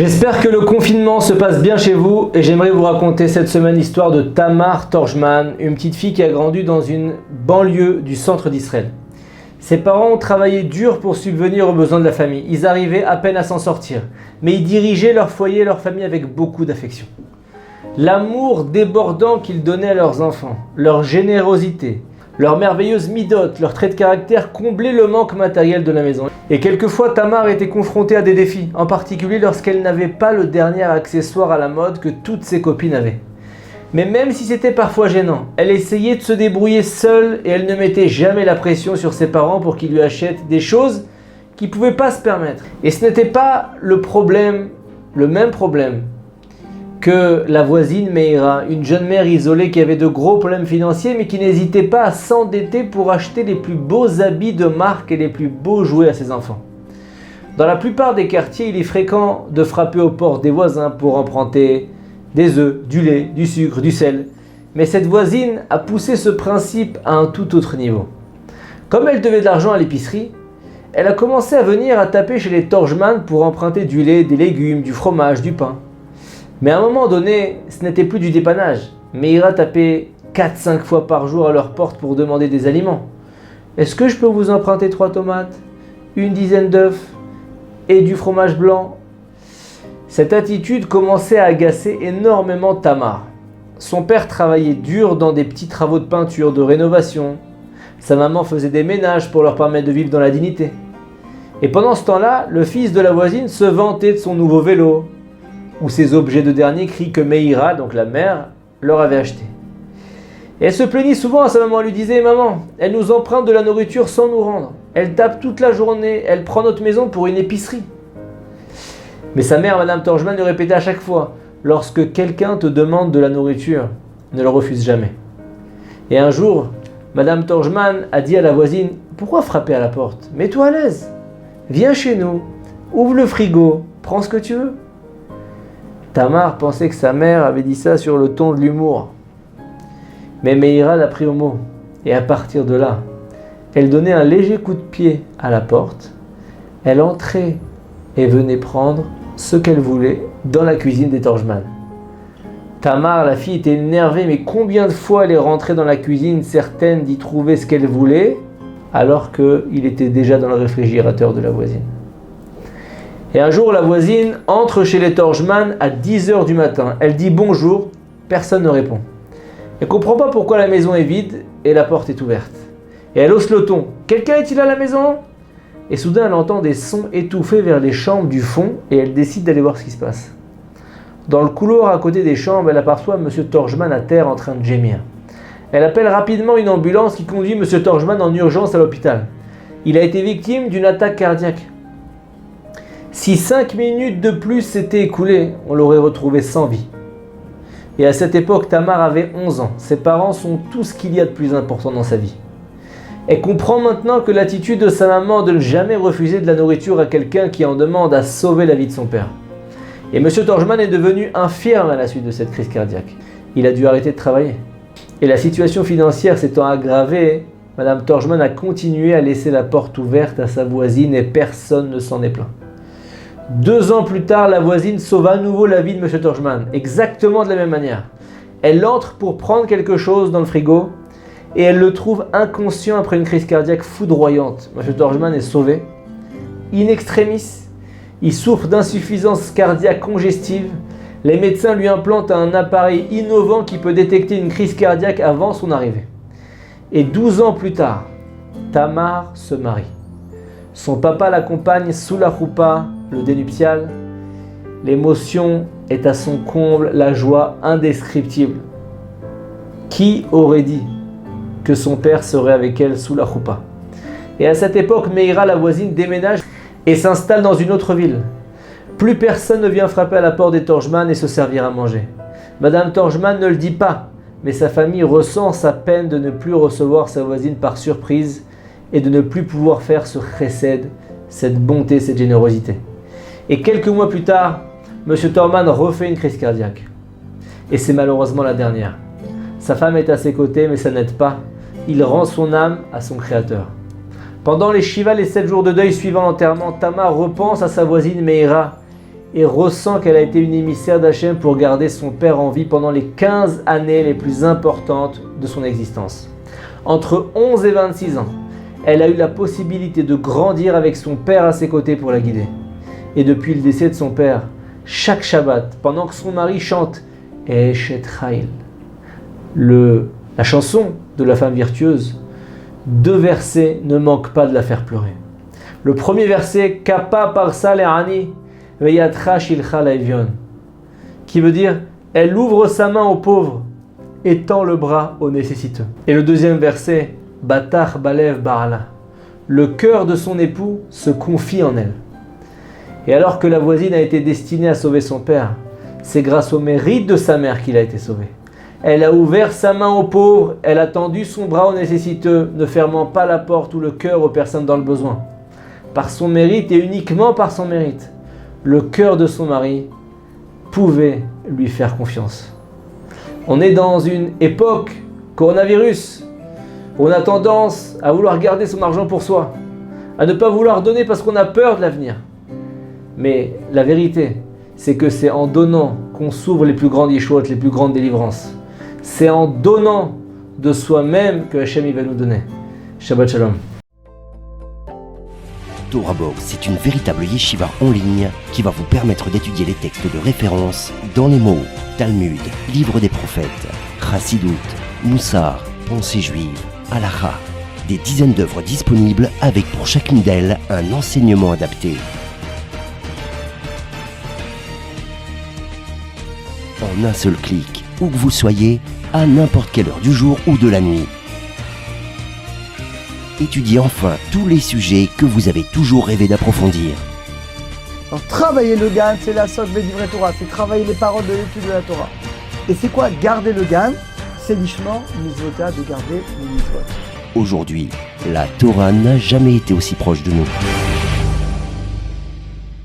J'espère que le confinement se passe bien chez vous et j'aimerais vous raconter cette semaine l'histoire de Tamar Torjman, une petite fille qui a grandi dans une banlieue du centre d'Israël. Ses parents ont travaillé dur pour subvenir aux besoins de la famille. Ils arrivaient à peine à s'en sortir, mais ils dirigeaient leur foyer et leur famille avec beaucoup d'affection. L'amour débordant qu'ils donnaient à leurs enfants, leur générosité, leur merveilleuse midote, leur trait de caractère comblaient le manque matériel de la maison. Et quelquefois, Tamar était confrontée à des défis, en particulier lorsqu'elle n'avait pas le dernier accessoire à la mode que toutes ses copines avaient. Mais même si c'était parfois gênant, elle essayait de se débrouiller seule et elle ne mettait jamais la pression sur ses parents pour qu'ils lui achètent des choses qu'ils ne pouvaient pas se permettre. Et ce n'était pas le même problème que la voisine Meira, une jeune mère isolée qui avait de gros problèmes financiers mais qui n'hésitait pas à s'endetter pour acheter les plus beaux habits de marque et les plus beaux jouets à ses enfants. Dans la plupart des quartiers, il est fréquent de frapper aux portes des voisins pour emprunter des œufs, du lait, du sucre, du sel. Mais cette voisine a poussé ce principe à un tout autre niveau. Comme elle devait de l'argent à l'épicerie, elle a commencé à venir à taper chez les Torjman pour emprunter du lait, des légumes, du fromage, du pain. Mais à un moment donné, ce n'était plus du dépannage. Meira tapait 4-5 fois par jour à leur porte pour demander des aliments. Est-ce que je peux vous emprunter 3 tomates, une dizaine d'œufs et du fromage blanc? Cette attitude commençait à agacer énormément Tamar. Son père travaillait dur dans des petits travaux de peinture, de rénovation. Sa maman faisait des ménages pour leur permettre de vivre dans la dignité. Et pendant ce temps-là, le fils de la voisine se vantait de son nouveau vélo ou ses objets de dernier cri que Meira, donc la mère, leur avait acheté. Et elle se plaignit souvent à sa maman, elle lui disait « Maman, elle nous emprunte de la nourriture sans nous rendre. Elle tape toute la journée, elle prend notre maison pour une épicerie. » Mais sa mère, Madame Torjman, lui répétait à chaque fois « Lorsque quelqu'un te demande de la nourriture, ne le refuse jamais. » Et un jour, Madame Torjman a dit à la voisine « Pourquoi frapper à la porte? Mets-toi à l'aise. Viens chez nous, ouvre le frigo, prends ce que tu veux. » Tamar pensait que sa mère avait dit ça sur le ton de l'humour. Mais Meira l'a pris au mot. Et à partir de là, elle donnait un léger coup de pied à la porte. Elle entrait et venait prendre ce qu'elle voulait dans la cuisine des Torjman. Tamar, la fille, était énervée, mais combien de fois elle est rentrée dans la cuisine, certaine d'y trouver ce qu'elle voulait, alors qu'il était déjà dans le réfrigérateur de la voisine. Et un jour, la voisine entre chez les Torjman à 10h du matin. Elle dit bonjour, personne ne répond. Elle ne comprend pas pourquoi la maison est vide et la porte est ouverte. Et elle hausse le ton. Quelqu'un est-il à la maison? Et soudain, elle entend des sons étouffés vers les chambres du fond et elle décide d'aller voir ce qui se passe. Dans le couloir à côté des chambres, elle aperçoit M. Torjman à terre en train de gémir. Elle appelle rapidement une ambulance qui conduit M. Torjman en urgence à l'hôpital. Il a été victime d'une attaque cardiaque. Si 5 minutes de plus s'étaient écoulées, on l'aurait retrouvé sans vie. Et à cette époque, Tamar avait 11 ans. Ses parents sont tout ce qu'il y a de plus important dans sa vie. Elle comprend maintenant que l'attitude de sa maman de ne jamais refuser de la nourriture à quelqu'un qui en demande a sauvé la vie de son père. Et M. Torjman est devenu infirme à la suite de cette crise cardiaque. Il a dû arrêter de travailler. Et la situation financière s'étant aggravée, Mme Torjman a continué à laisser la porte ouverte à sa voisine et personne ne s'en est plaint. 2 ans plus tard, la voisine sauva à nouveau la vie de M. Torjman, exactement de la même manière. Elle entre pour prendre quelque chose dans le frigo et elle le trouve inconscient après une crise cardiaque foudroyante. M. Torjman est sauvé. In extremis, il souffre d'insuffisance cardiaque congestive. Les médecins lui implantent un appareil innovant qui peut détecter une crise cardiaque avant son arrivée. Et 12 ans plus tard, Tamar se marie. Son papa l'accompagne sous la choupa, le dénuptial. L'émotion est à son comble, la joie indescriptible. Qui aurait dit que son père serait avec elle sous la choupa? Et à cette époque, Meira, la voisine, déménage et s'installe dans une autre ville. Plus personne ne vient frapper à la porte des Torjman et se servir à manger. Madame Torjman ne le dit pas, mais sa famille ressent sa peine de ne plus recevoir sa voisine par surprise et de ne plus pouvoir faire ce chesed, cette bonté, cette générosité. Et quelques mois plus tard, M. Torjman refait une crise cardiaque. Et c'est malheureusement la dernière. Sa femme est à ses côtés, mais ça n'aide pas. Il rend son âme à son Créateur. Pendant les Shiva, les 7 jours de deuil suivant l'enterrement, Tamar repense à sa voisine Meira, et ressent qu'elle a été une émissaire d'Hachem pour garder son père en vie pendant les 15 années les plus importantes de son existence. Entre 11 et 26 ans, elle a eu la possibilité de grandir avec son père à ses côtés pour la guider. Et depuis le décès de son père, chaque Shabbat, pendant que son mari chante Eshet Chayil, la chanson de la femme virtueuse, 2 versets ne manquent pas de la faire pleurer. Le premier verset, Kappa parsa le'ani veyatra shilcha la'evion, qui veut dire elle ouvre sa main aux pauvres et tend le bras aux nécessiteux. Et le deuxième verset, Batach balev ba'ala, le cœur de son époux se confie en elle. Et alors que la voisine a été destinée à sauver son père, c'est grâce au mérite de sa mère qu'il a été sauvé. Elle a ouvert sa main aux pauvres, elle a tendu son bras aux nécessiteux, ne fermant pas la porte ou le cœur aux personnes dans le besoin. Par son mérite et uniquement par son mérite, le cœur de son mari pouvait lui faire confiance. On est dans une époque coronavirus où on a tendance à vouloir garder son argent pour soi, à ne pas vouloir donner parce qu'on a peur de l'avenir. Mais la vérité, c'est que c'est en donnant qu'on s'ouvre les plus grandes yeshuot, les plus grandes délivrances. C'est en donnant de soi-même que Hachem il va nous donner. Shabbat Shalom. Torah Box, c'est une véritable yeshiva en ligne qui va vous permettre d'étudier les textes de référence dans les mots Talmud, Livre des prophètes, Chassidut, Moussar, Pensée juive, Halakha. Des dizaines d'œuvres disponibles avec pour chacune d'elles un enseignement adapté. En un seul clic, où que vous soyez, à n'importe quelle heure du jour ou de la nuit. Étudiez enfin tous les sujets que vous avez toujours rêvé d'approfondir. Alors, travailler le Gan, c'est la source de Divrei Torah, c'est travailler les paroles de l'étude de la Torah. Et c'est quoi garder le Gan? C'est l'ishma mitzvota de garder les mitzvot. Aujourd'hui, la Torah n'a jamais été aussi proche de nous.